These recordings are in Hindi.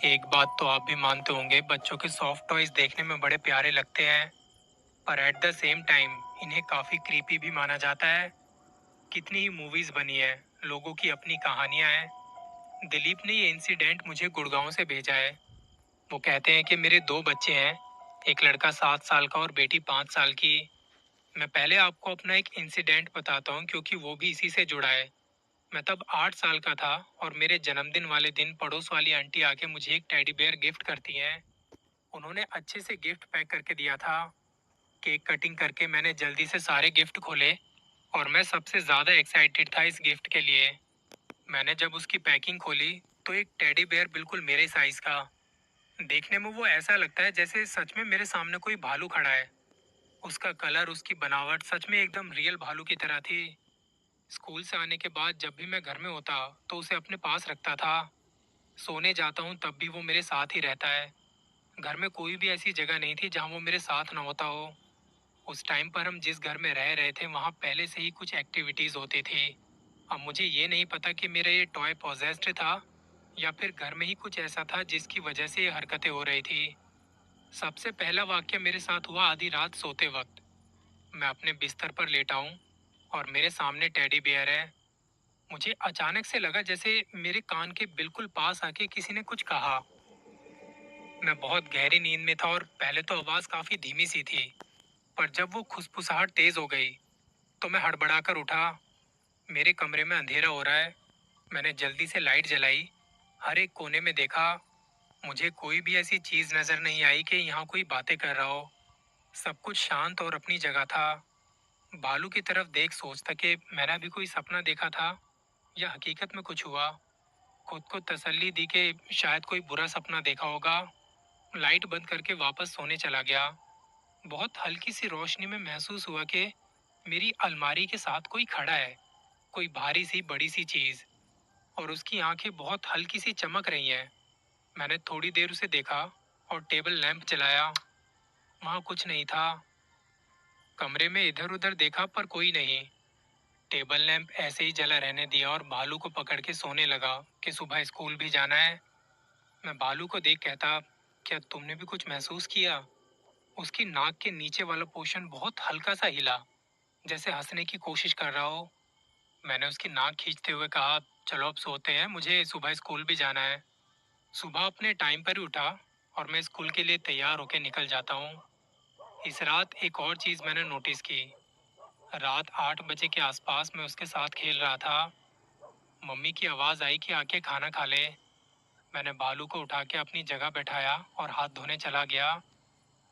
एक बात तो आप भी मानते होंगे, बच्चों के सॉफ्ट टॉयज देखने में बड़े प्यारे लगते हैं। पर एट द सेम टाइम इन्हें काफी क्रीपी भी माना जाता है। कितनी ही मूवीज बनी है, लोगों की अपनी कहानियां हैं। दिलीप ने ये इंसिडेंट मुझे गुड़गांव से भेजा है। वो कहते हैं कि मेरे दो बच्चे हैं, एक लड़का 7 साल का और बेटी 5 साल की। मैं पहले आपको अपना एक इंसिडेंट बताता हूँ क्योंकि वो भी इसी से जुड़ा है। मैं तब 8 साल का था और मेरे जन्मदिन वाले दिन पड़ोस वाली आंटी आके मुझे एक टेडी बेयर गिफ्ट करती हैं। उन्होंने अच्छे से गिफ्ट पैक करके दिया था। केक कटिंग करके मैंने जल्दी से सारे गिफ्ट खोले और मैं सबसे ज्यादा एक्साइटेड था इस गिफ्ट के लिए। मैंने जब उसकी पैकिंग खोली तो एक टेडी बेयर बिल्कुल मेरे साइज का। देखने में वो ऐसा लगता है जैसे सच में मेरे सामने कोई भालू खड़ा है। उसका कलर, उसकी बनावट सच में एकदम रियल भालू की तरह थी। स्कूल से आने के बाद जब भी मैं घर में होता तो उसे अपने पास रखता था। सोने जाता हूँ तब भी वो मेरे साथ ही रहता है। घर में कोई भी ऐसी जगह नहीं थी जहाँ वो मेरे साथ ना होता हो। उस टाइम पर हम जिस घर में रह रहे थे वहाँ पहले से ही कुछ एक्टिविटीज होती थी। अब मुझे ये नहीं पता कि मेरा ये टॉय पॉजेस्ड था या फिर घर में ही कुछ ऐसा था जिसकी वजह से ये हरकतें हो रही थी। सबसे पहला वाक्य मेरे साथ हुआ आधी रात सोते वक्त। मैं अपने बिस्तर पर लेटा हूँ और मेरे सामने टेडी बियर है। मुझे अचानक से लगा जैसे मेरे कान के बिल्कुल पास आके किसी ने कुछ कहा। मैं बहुत गहरी नींद में था और पहले तो आवाज काफी धीमी सी थी, पर जब वो खुसफुसाहट तेज हो गई तो मैं हड़बड़ाकर उठा। मेरे कमरे में अंधेरा हो रहा है। मैंने जल्दी से लाइट जलाई, हर एक कोने में देखा। मुझे कोई भी ऐसी चीज नजर नहीं आई कि यहाँ कोई बातें कर रहा हो। सब कुछ शांत और अपनी जगह था। भालू की तरफ देख सोचता कि मैंने भी कोई सपना देखा था या हकीकत में कुछ हुआ। खुद को तसल्ली दी कि शायद कोई बुरा सपना देखा होगा। लाइट बंद करके वापस सोने चला गया। बहुत हल्की सी रोशनी में महसूस हुआ कि मेरी अलमारी के साथ कोई खड़ा है, कोई भारी सी बड़ी सी चीज, और उसकी आंखें बहुत हल्की सी चमक रही हैं। मैंने थोड़ी देर उसे देखा और टेबल लैंप जलाया। वहां कुछ नहीं था। कमरे में इधर उधर देखा पर कोई नहीं। टेबल लैंप ऐसे ही जला रहने दिया और भालू को पकड़ के सोने लगा कि सुबह स्कूल भी जाना है। मैं भालू को देख कहता, क्या तुमने भी कुछ महसूस किया? उसकी नाक के नीचे वाला पोर्शन बहुत हल्का सा हिला, जैसे हंसने की कोशिश कर रहा हो। मैंने उसकी नाक खींचते हुए कहा, चलो अब सोते हैं, मुझे सुबह स्कूल भी जाना है। सुबह अपने टाइम पर ही उठा और मैं स्कूल के लिए तैयार होकर निकल जाता हूँ। इस रात एक और चीज मैंने नोटिस की। रात 8 बजे के आसपास मैं उसके साथ खेल रहा था। मम्मी की आवाज आई कि आके खाना खा ले। मैंने भालू को उठा के अपनी जगह बैठाया और हाथ धोने चला गया।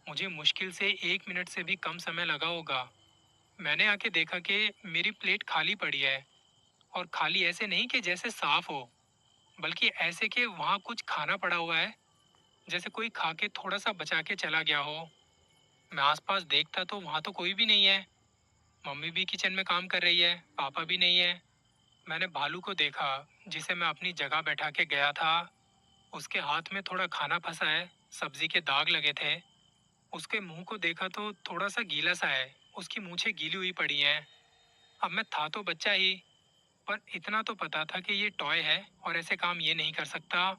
मुझे मुश्किल से 1 मिनट से भी कम समय लगा होगा। मैंने आके देखा कि मेरी प्लेट खाली पड़ी है, और खाली ऐसे नहीं कि जैसे साफ हो, बल्कि ऐसे कि वहाँ कुछ खाना पड़ा हुआ है, जैसे कोई खा के थोड़ा सा बचा के चला गया हो। मैं आसपास देखता तो वहाँ तो कोई भी नहीं है। मम्मी भी किचन में काम कर रही है, पापा भी नहीं है। मैंने भालू को देखा, जिसे मैं अपनी जगह बैठा के गया था। उसके हाथ में थोड़ा खाना फंसा है, सब्जी के दाग लगे थे। उसके मुंह को देखा तो थोड़ा सा गीला सा है, उसकी मूछें गीली हुई पड़ी हैं। अब मैं था तो बच्चा ही, पर इतना तो पता था कि ये टॉय है और ऐसे काम ये नहीं कर सकता।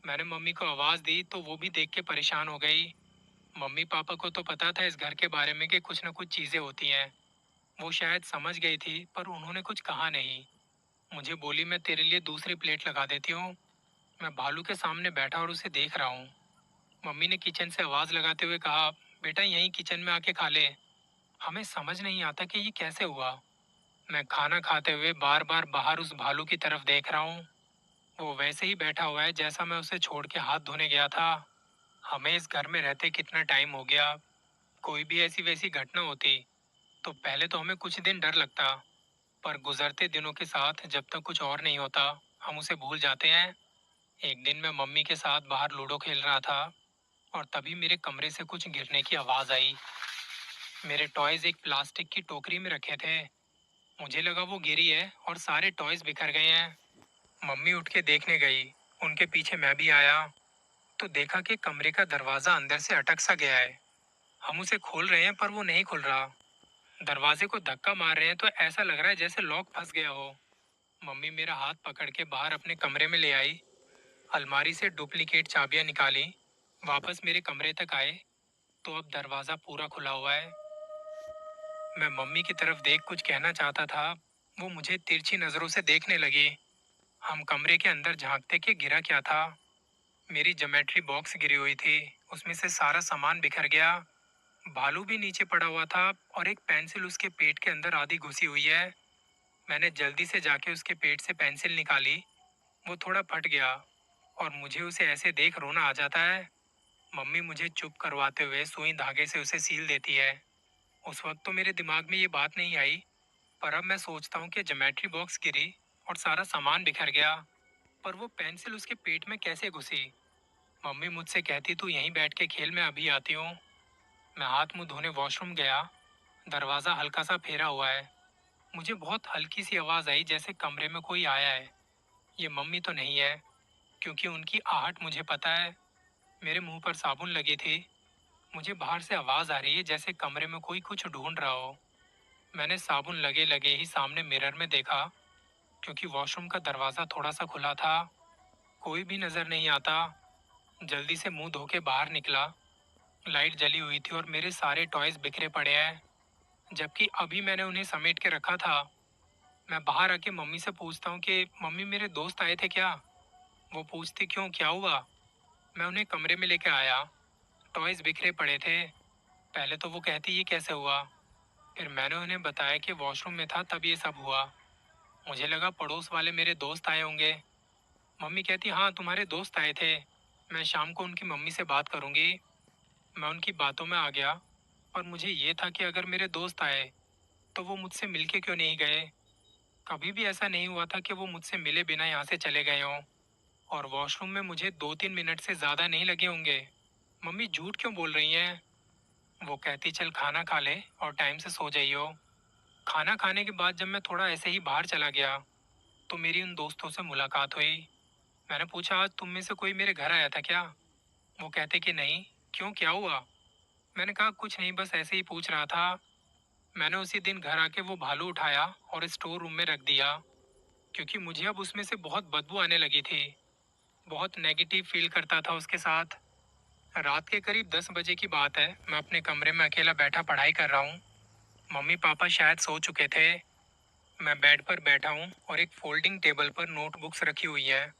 मैंने मम्मी को आवाज दी तो वो भी देख के परेशान हो गई। मम्मी पापा को तो पता था इस घर के बारे में कि कुछ न कुछ चीजें होती हैं। वो शायद समझ गई थी पर उन्होंने कुछ कहा नहीं। मुझे बोली, मैं तेरे लिए दूसरी प्लेट लगा देती हूँ। मैं भालू के सामने बैठा और उसे देख रहा हूँ। मम्मी ने किचन से आवाज लगाते हुए कहा, बेटा यहीं किचन में आके खा ले। हमें समझ नहीं आता कि ये कैसे हुआ। मैं खाना खाते हुए बार बार बाहर उस भालू की तरफ देख रहा हूँ। वो वैसे ही बैठा हुआ है जैसा मैं उसे छोड़ के हाथ धोने गया था। हमें इस घर में रहते कितना टाइम हो गया। कोई भी ऐसी वैसी घटना होती तो पहले तो हमें कुछ दिन डर लगता, पर गुजरते दिनों के साथ जब तक कुछ और नहीं होता हम उसे भूल जाते हैं। एक दिन मैं मम्मी के साथ बाहर लूडो खेल रहा था और तभी मेरे कमरे से कुछ गिरने की आवाज आई। मेरे टॉयज एक प्लास्टिक की टोकरी में रखे थे। मुझे लगा वो गिरी है और सारे टॉयज बिखर गए हैं। मम्मी उठ के देखने गई, उनके पीछे मैं भी आया तो देखा कि कमरे का दरवाजा अंदर से अटक सा गया है। हम उसे खोल रहे हैं पर वो नहीं खुल रहा। दरवाजे को धक्का मार रहे हैं तो ऐसा लग रहा है जैसे लॉक फंस गया हो। मम्मी मेरा हाथ पकड़ के बाहर अपने कमरे में ले आई। अलमारी से डुप्लीकेट चाबियां निकाली, वापस मेरे कमरे तक आए तो अब दरवाज़ा पूरा खुला हुआ है। मैं मम्मी की तरफ देख कुछ कहना चाहता था, वो मुझे तिरछी नज़रों से देखने लगी। हम कमरे के अंदर झांकते कि गिरा क्या था। मेरी ज्योमेट्री बॉक्स गिरी हुई थी, उसमें से सारा सामान बिखर गया। भालू भी नीचे पड़ा हुआ था और एक पेंसिल उसके पेट के अंदर आधी घुसी हुई है। मैंने जल्दी से जाके उसके पेट से पेंसिल निकाली। वो थोड़ा फट गया और मुझे उसे ऐसे देख रोना आ जाता है। मम्मी मुझे चुप करवाते हुए सुई धागे से उसे सील देती है। उस वक्त तो मेरे दिमाग में ये बात नहीं आई, पर अब मैं सोचता हूँ कि ज्योमेट्री बॉक्स गिरी और सारा सामान बिखर गया, पर वो पेंसिल उसके पेट में कैसे घुसी। मम्मी मुझसे कहती तू यहीं बैठ के खेल, मैं अभी आती हूँ। मैं हाथ मुंह धोने वॉशरूम गया। दरवाज़ा हल्का सा फेरा हुआ है। मुझे बहुत हल्की सी आवाज़ आई जैसे कमरे में कोई आया है। ये मम्मी तो नहीं है, क्योंकि उनकी आहट मुझे पता है। मेरे मुंह पर साबुन लगी थी। मुझे बाहर से आवाज़ आ रही है जैसे कमरे में कोई कुछ ढूंढ रहा हो। मैंने साबुन लगे लगे ही सामने मिरर में देखा, क्योंकि वॉशरूम का दरवाज़ा थोड़ा सा खुला था। कोई भी नज़र नहीं आता। जल्दी से मुंह धो के बाहर निकला। लाइट जली हुई थी और मेरे सारे टॉयज बिखरे पड़े हैं, जबकि अभी मैंने उन्हें समेट के रखा था। मैं बाहर आके मम्मी से पूछता हूँ कि मम्मी मेरे दोस्त आए थे क्या। वो पूछती क्यों, क्या हुआ। मैं उन्हें कमरे में लेके आया। टॉयज बिखरे पड़े थे। पहले तो वो कहती ये कैसे हुआ। फिर मैंने उन्हें बताया कि वॉशरूम में था तब ये सब हुआ। मुझे लगा पड़ोस वाले मेरे दोस्त आए होंगे। मम्मी कहती हाँ तुम्हारे दोस्त आए थे, मैं शाम को उनकी मम्मी से बात करूंगी। मैं उनकी बातों में आ गया, और मुझे ये था कि अगर मेरे दोस्त आए तो वो मुझसे मिलके क्यों नहीं गए। कभी भी ऐसा नहीं हुआ था कि वो मुझसे मिले बिना यहाँ से चले गए हों। और वॉशरूम में मुझे 2-3 मिनट से ज़्यादा नहीं लगे होंगे। मम्मी झूठ क्यों बोल रही हैं। वो कहती चल खाना खा ले और टाइम से सो जाइयो। खाना खाने के बाद जब मैं थोड़ा ऐसे ही बाहर चला गया तो मेरी उन दोस्तों से मुलाकात हुई। मैंने पूछा आज तुम में से कोई मेरे घर आया था क्या। वो कहते कि नहीं, क्यों क्या हुआ। मैंने कहा कुछ नहीं, बस ऐसे ही पूछ रहा था। मैंने उसी दिन घर आके वो भालू उठाया और स्टोर रूम में रख दिया, क्योंकि मुझे अब उसमें से बहुत बदबू आने लगी थी। बहुत नेगेटिव फील करता था उसके साथ। रात के करीब 10 बजे की बात है। मैं अपने कमरे में अकेला बैठा पढ़ाई कर रहा हूँ। मम्मी पापा शायद सो चुके थे। मैं बेड पर बैठा हूँ और एक फोल्डिंग टेबल पर नोटबुक्स रखी हुई है।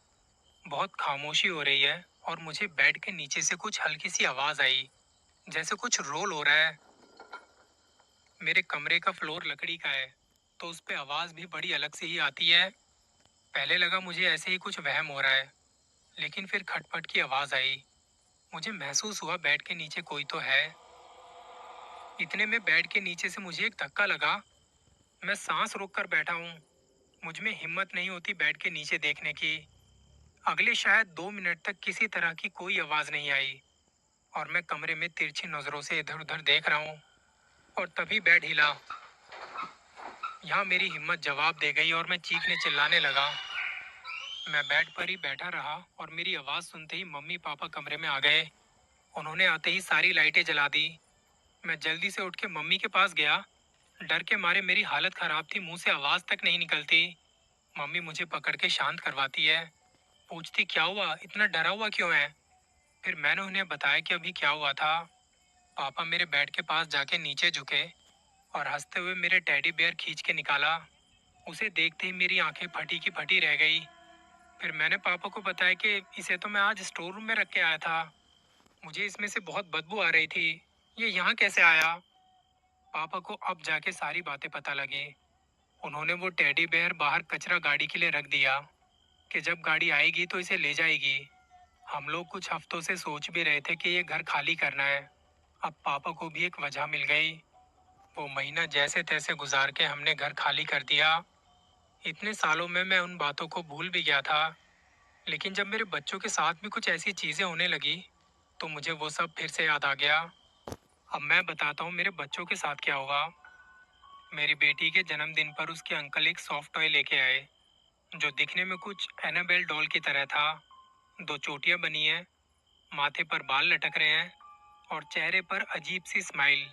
बहुत खामोशी हो रही है और मुझे बेड के नीचे से कुछ हल्की सी आवाज आई, जैसे कुछ रोल हो रहा है। मेरे कमरे का फ्लोर लकड़ी का है, तो उस पे आवाज भी बड़ी अलग से ही आती है। पहले लगा मुझे ऐसे ही कुछ वहम हो रहा है, लेकिन फिर खटपट की आवाज आई। मुझे महसूस हुआ बेड के नीचे कोई तो है। इतने में बेड के नीचे से मुझे एक धक्का लगा। मैं सांस रोक कर बैठा हूँ। मुझ में हिम्मत नहीं होती बेड के नीचे देखने की। अगले शायद 2 मिनट तक किसी तरह की कोई आवाज नहीं आई, और मैं कमरे में तिरछी नजरों से इधर उधर देख रहा हूँ। और तभी बेड हिला। यहाँ मेरी हिम्मत जवाब दे गई और मैं चीखने चिल्लाने लगा। मैं बेड पर ही बैठा रहा और मेरी आवाज सुनते ही मम्मी पापा कमरे में आ गए। उन्होंने आते ही सारी लाइटें जला दी। मैं जल्दी से उठ के मम्मी के पास गया। डर के मारे मेरी हालत खराब थी, मुंह से आवाज तक नहीं निकलती। मम्मी मुझे पकड़ के शांत करवाती है। पूछती क्या हुआ, इतना डरा हुआ क्यों है। फिर मैंने उन्हें बताया कि अभी क्या हुआ था। पापा मेरे बेड के पास जाके नीचे झुके और हंसते हुए मेरे टेडी बेयर खींच के निकाला। उसे देखते ही मेरी आंखें फटी की फटी रह गई। फिर मैंने पापा को बताया कि इसे तो मैं आज स्टोर रूम में रख के आया था। मुझे इसमें से बहुत बदबू आ रही थी। ये यहाँ कैसे आया। पापा को अब जाके सारी बातें पता लगी। उन्होंने वो टेडी बेयर बाहर कचरा गाड़ी के लिए रख दिया कि जब गाड़ी आएगी तो इसे ले जाएगी। हम लोग कुछ हफ्तों से सोच भी रहे थे कि ये घर खाली करना है। अब पापा को भी एक वजह मिल गई। वो महीना जैसे तैसे गुजार के हमने घर खाली कर दिया। इतने सालों में मैं उन बातों को भूल भी गया था, लेकिन जब मेरे बच्चों के साथ भी कुछ ऐसी चीजें होने लगी तो मुझे वो सब फिर से याद आ गया। अब मैं बताता हूँ मेरे बच्चों के साथ क्या हुआ। मेरी बेटी के जन्मदिन पर उसके अंकल एक सॉफ्ट टॉय लेके आए, जो दिखने में कुछ एनाबेल डॉल की तरह था। दो चोटियां बनी हैं, माथे पर बाल लटक रहे हैं और चेहरे पर अजीब सी स्माइल।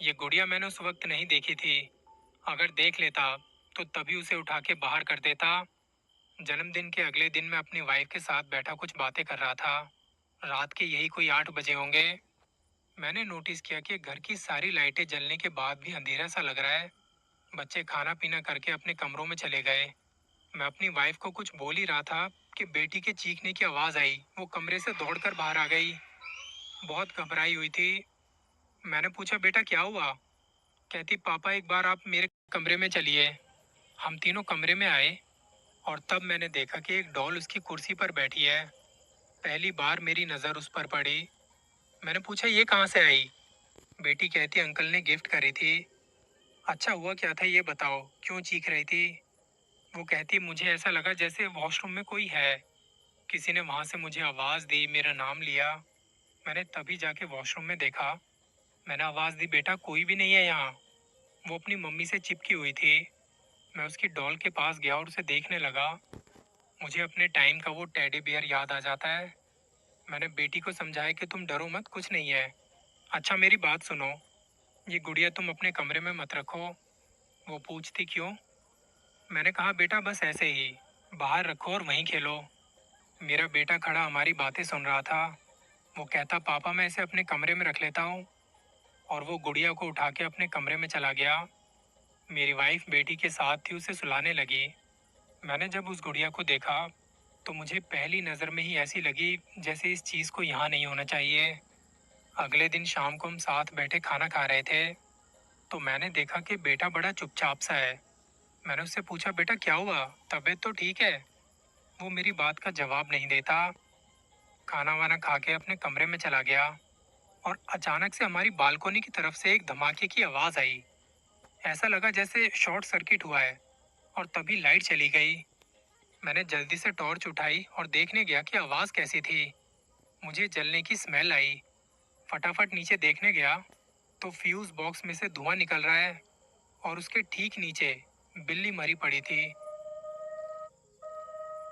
ये गुड़िया मैंने उस वक्त नहीं देखी थी। अगर देख लेता तो तभी उसे उठा के बाहर कर देता। जन्मदिन के अगले दिन मैं अपनी वाइफ के साथ बैठा कुछ बातें कर रहा था। रात के यही कोई 8 बजे होंगे। मैंने नोटिस किया कि घर की सारी लाइटें जलने के बाद भी अंधेरा सा लग रहा है। बच्चे खाना पीना करके अपने कमरों में चले गए। मैं अपनी वाइफ को कुछ बोल ही रहा था कि बेटी के चीखने की आवाज आई। वो कमरे से दौड़कर बाहर आ गई। बहुत घबराई हुई थी। मैंने पूछा, बेटा क्या हुआ? कहती, पापा एक बार आप मेरे कमरे में चलिए। हम तीनों कमरे में आए और तब मैंने देखा कि एक डॉल उसकी कुर्सी पर बैठी है। पहली बार मेरी नज़र उस पर पड़ी। मैंने पूछा, ये कहाँ से आई? बेटी कहती, अंकल ने गिफ्ट करी थी। अच्छा हुआ क्या था ये बताओ, क्यों चीख रही थी? वो कहती, मुझे ऐसा लगा जैसे वॉशरूम में कोई है। किसी ने वहां से मुझे आवाज दी, मेरा नाम लिया। मैंने तभी जाके वॉशरूम में देखा। मैंने आवाज दी, बेटा कोई भी नहीं है यहाँ। वो अपनी मम्मी से चिपकी हुई थी। मैं उसकी डॉल के पास गया और उसे देखने लगा। मुझे अपने टाइम का वो टेडी बियर याद आ जाता है। मैंने बेटी को समझाया कि तुम डरो मत, कुछ नहीं है। अच्छा मेरी बात सुनो, ये गुड़िया तुम अपने कमरे में मत रखो। वो पूछती, क्यों? मैंने कहा, बेटा बस ऐसे ही, बाहर रखो और वहीं खेलो। मेरा बेटा खड़ा हमारी बातें सुन रहा था। वो कहता, पापा मैं इसे अपने कमरे में रख लेता हूँ। और वो गुड़िया को उठा के अपने कमरे में चला गया। मेरी वाइफ बेटी के साथ थी, उसे सुलाने लगी। मैंने जब उस गुड़िया को देखा तो मुझे पहली नज़र में ही ऐसी लगी जैसे इस चीज़ को यहाँ नहीं होना चाहिए। अगले दिन शाम को हम साथ बैठे खाना खा रहे थे तो मैंने देखा कि बेटा बड़ा चुपचाप सा है। मैंने उससे पूछा, बेटा क्या हुआ, तबीयत तो ठीक है? वो मेरी बात का जवाब नहीं देता। खाना वाना खा के अपने कमरे में चला गया और अचानक से हमारी बालकोनी की तरफ से एक धमाके की आवाज़ आई। ऐसा लगा जैसे शॉर्ट सर्किट हुआ है और तभी लाइट चली गई। मैंने जल्दी से टॉर्च उठाई और देखने गया कि आवाज़ कैसी थी। मुझे जलने की स्मेल आई। फटाफट नीचे देखने गया तो फ्यूज बॉक्स में से धुआं निकल रहा है और उसके ठीक नीचे बिल्ली मरी पड़ी थी।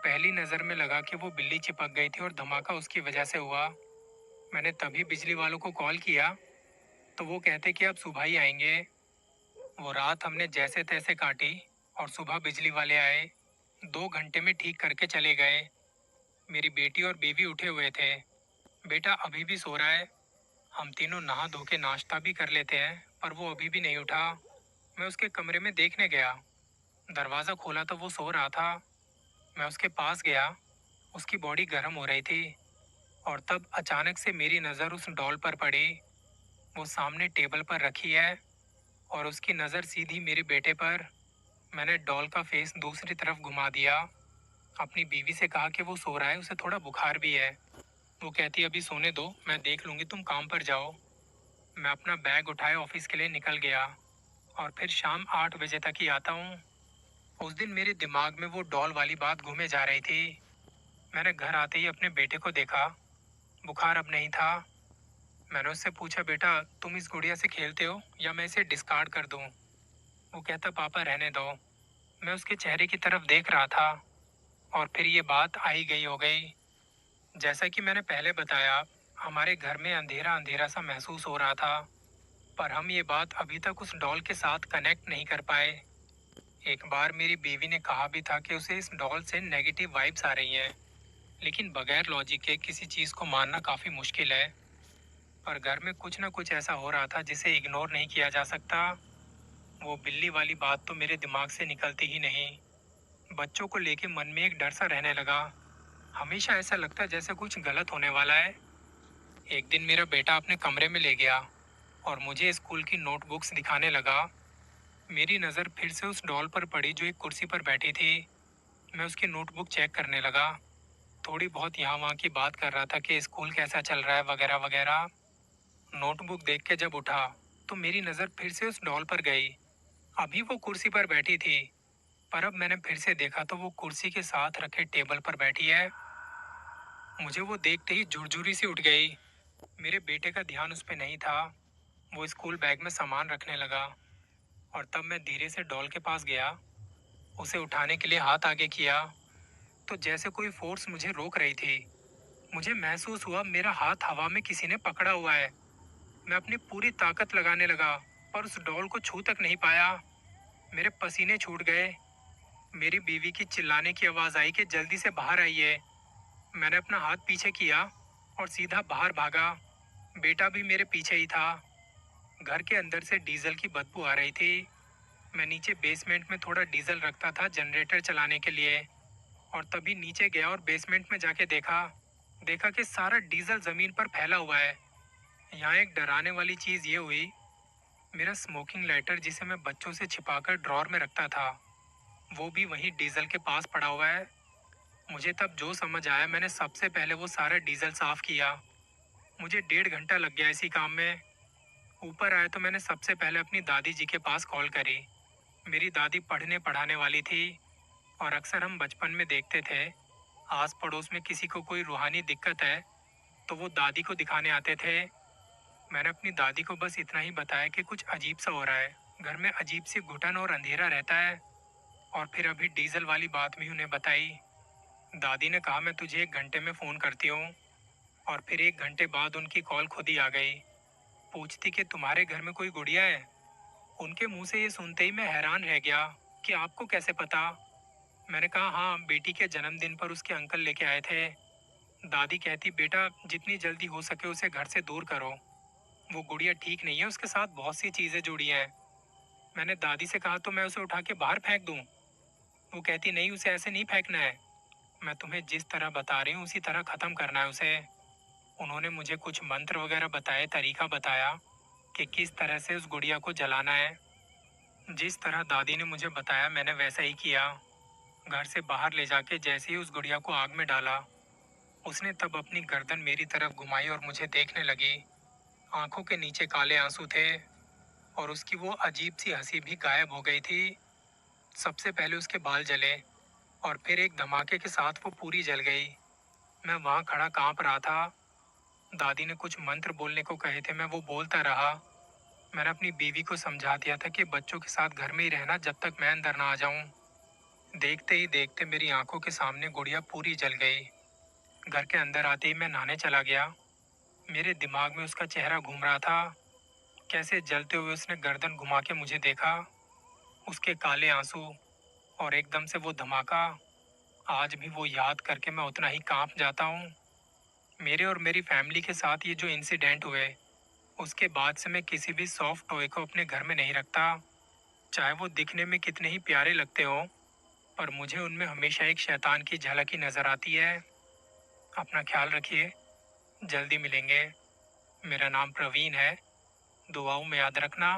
पहली नज़र में लगा कि वो बिल्ली चिपक गई थी और धमाका उसकी वजह से हुआ। मैंने तभी बिजली वालों को कॉल किया तो वो कहते कि अब सुबह ही आएंगे। वो रात हमने जैसे तैसे काटी और सुबह बिजली वाले आए। 2 घंटे में ठीक करके चले गए। मेरी बेटी और बीवी उठे हुए थे। बेटा अभी भी सो रहा है। हम तीनों नहा धो के नाश्ता भी कर लेते हैं पर वो अभी भी नहीं उठा। मैं उसके कमरे में देखने गया। दरवाज़ा खोला तो वो सो रहा था। मैं उसके पास गया। उसकी बॉडी गर्म हो रही थी और तब अचानक से मेरी नज़र उस डॉल पर पड़ी। वो सामने टेबल पर रखी है और उसकी नज़र सीधी मेरे बेटे पर। मैंने डॉल का फेस दूसरी तरफ घुमा दिया। अपनी बीवी से कहा कि वो सो रहा है, उसे थोड़ा बुखार भी है। वो कहती, अभी सोने दो, मैं देख लूँगी, तुम काम पर जाओ। मैं अपना बैग उठाए ऑफिस के लिए निकल गया और फिर शाम 8 बजे तक ही आता हूँ। उस दिन मेरे दिमाग में वो डॉल वाली बात घूमे जा रही थी। मैंने घर आते ही अपने बेटे को देखा। बुखार अब नहीं था। मैंने उससे पूछा, बेटा तुम इस गुड़िया से खेलते हो या मैं इसे डिस्कार्ड कर दूँ? वो कहता, पापा रहने दो। मैं उसके चेहरे की तरफ देख रहा था और फिर ये बात आई गई हो गई। जैसा कि मैंने पहले बताया, हमारे घर में अंधेरा अंधेरा सा महसूस हो रहा था पर हम ये बात अभी तक उस डॉल के साथ कनेक्ट नहीं कर पाए। एक बार मेरी बीवी ने कहा भी था कि उसे इस डॉल से नेगेटिव वाइब्स आ रही हैं, लेकिन बगैर लॉजिक के किसी चीज़ को मानना काफ़ी मुश्किल है। पर घर में कुछ ना कुछ ऐसा हो रहा था जिसे इग्नोर नहीं किया जा सकता। वो बिल्ली वाली बात तो मेरे दिमाग से निकलती ही नहीं। बच्चों को लेके मन में एक डर सा रहने लगा। हमेशा ऐसा लगता जैसे कुछ गलत होने वाला है। एक दिन मेरा बेटा अपने कमरे में ले गया और मुझे स्कूल की नोटबुक्स दिखाने लगा। मेरी नज़र फिर से उस डॉल पर पड़ी जो एक कुर्सी पर बैठी थी। मैं उसकी नोटबुक चेक करने लगा। थोड़ी बहुत यहाँ वहाँ की बात कर रहा था कि स्कूल कैसा चल रहा है वगैरह वगैरह। नोटबुक देख के जब उठा तो मेरी नज़र फिर से उस डॉल पर गई। अभी वो कुर्सी पर बैठी थी पर अब मैंने फिर से देखा तो वो कुर्सी के साथ रखे टेबल पर बैठी है। मुझे वो देखते ही झुरझुरी सी उठ गई। मेरे बेटे का ध्यान उस पर नहीं था। वो स्कूल बैग में सामान रखने लगा और तब मैं धीरे से डॉल के पास गया। उसे उठाने के लिए हाथ आगे किया तो जैसे कोई फोर्स मुझे रोक रही थी। मुझे महसूस हुआ मेरा हाथ हवा में किसी ने पकड़ा हुआ है। मैं अपनी पूरी ताकत लगाने लगा पर उस डॉल को छू तक नहीं पाया। मेरे पसीने छूट गए। मेरी बीवी की चिल्लाने की आवाज़ आई कि जल्दी से बाहर आइए। मैंने अपना हाथ पीछे किया और सीधा बाहर भागा। बेटा भी मेरे पीछे ही था। घर के अंदर से डीजल की बदबू आ रही थी। मैं नीचे बेसमेंट में थोड़ा डीजल रखता था जनरेटर चलाने के लिए, और तभी नीचे गया और बेसमेंट में जाके देखा देखा कि सारा डीजल जमीन पर फैला हुआ है। यहाँ एक डराने वाली चीज़ ये हुई, मेरा स्मोकिंग लाइटर जिसे मैं बच्चों से छिपाकर ड्रॉर में रखता था, वो भी वहीं डीजल के पास पड़ा हुआ है। मुझे तब जो समझ आया, मैंने सबसे पहले वो सारा डीजल साफ किया। मुझे 1.5 घंटा लग गया इसी काम में। ऊपर आया तो मैंने सबसे पहले अपनी दादी जी के पास कॉल करी। मेरी दादी पढ़ने पढ़ाने वाली थी, और अक्सर हम बचपन में देखते थे, आस पड़ोस में किसी को कोई रूहानी दिक्कत है तो वो दादी को दिखाने आते थे। मैंने अपनी दादी को बस इतना ही बताया कि कुछ अजीब सा हो रहा है, घर में अजीब सी घुटन और अंधेरा रहता है। और फिर अभी डीजल वाली बात भी उन्हें बताई। दादी ने कहा मैं तुझे 1 घंटे में फ़ोन करती हूँ। और फिर 1 घंटे बाद उनकी कॉल खुद ही आ गई। पूछती कि तुम्हारे घर में कोई गुड़िया है। उनके मुंह से ये सुनते ही मैं हैरान रह गया कि आपको कैसे पता। मैंने कहा हाँ, बेटी के जन्मदिन पर उसके अंकल लेके आए थे। दादी कहती बेटा जितनी जल्दी हो सके उसे घर से दूर करो, वो गुड़िया ठीक नहीं है, उसके साथ बहुत सी चीजें जुड़ी हैं। मैंने दादी से कहा तो मैं उसे उठा के बाहर फेंक दूं। वो कहती नहीं, उसे ऐसे नहीं फेंकना है, मैं तुम्हें जिस तरह बता रही हूँ उसी तरह खत्म करना है उसे। उन्होंने मुझे कुछ मंत्र वगैरह बताए, तरीका बताया कि किस तरह से उस गुड़िया को जलाना है। जिस तरह दादी ने मुझे बताया मैंने वैसा ही किया। घर से बाहर ले जाके जैसे ही उस गुड़िया को आग में डाला, उसने तब अपनी गर्दन मेरी तरफ घुमाई और मुझे देखने लगी। आंखों के नीचे काले आंसू थे, और उसकी वो अजीब सी हंसी भी गायब हो गई थी। सबसे पहले उसके बाल जले, और फिर एक धमाके के साथ वो पूरी जल गई। मैं वहां खड़ा कांप रहा था। दादी ने कुछ मंत्र बोलने को कहे थे, मैं वो बोलता रहा। मैंने अपनी बीवी को समझा दिया था कि बच्चों के साथ घर में ही रहना जब तक मैं अंदर ना आ जाऊं। देखते ही देखते मेरी आंखों के सामने गुड़िया पूरी जल गई। घर के अंदर आते ही मैं नहाने चला गया। मेरे दिमाग में उसका चेहरा घूम रहा था। कैसे जलते हुए उसने गर्दन घुमा के मुझे देखा, उसके काले आंसू, और एकदम से वो धमाका। आज भी वो याद करके मैं उतना ही कांप जाता हूँ। मेरे और मेरी फैमिली के साथ ये जो इंसिडेंट हुए, उसके बाद से मैं किसी भी सॉफ्ट टॉय को अपने घर में नहीं रखता। चाहे वो दिखने में कितने ही प्यारे लगते हो, पर मुझे उनमें हमेशा एक शैतान की झलक ही नजर आती है। अपना ख्याल रखिए, जल्दी मिलेंगे। मेरा नाम प्रवीण है, दुआओं में याद रखना।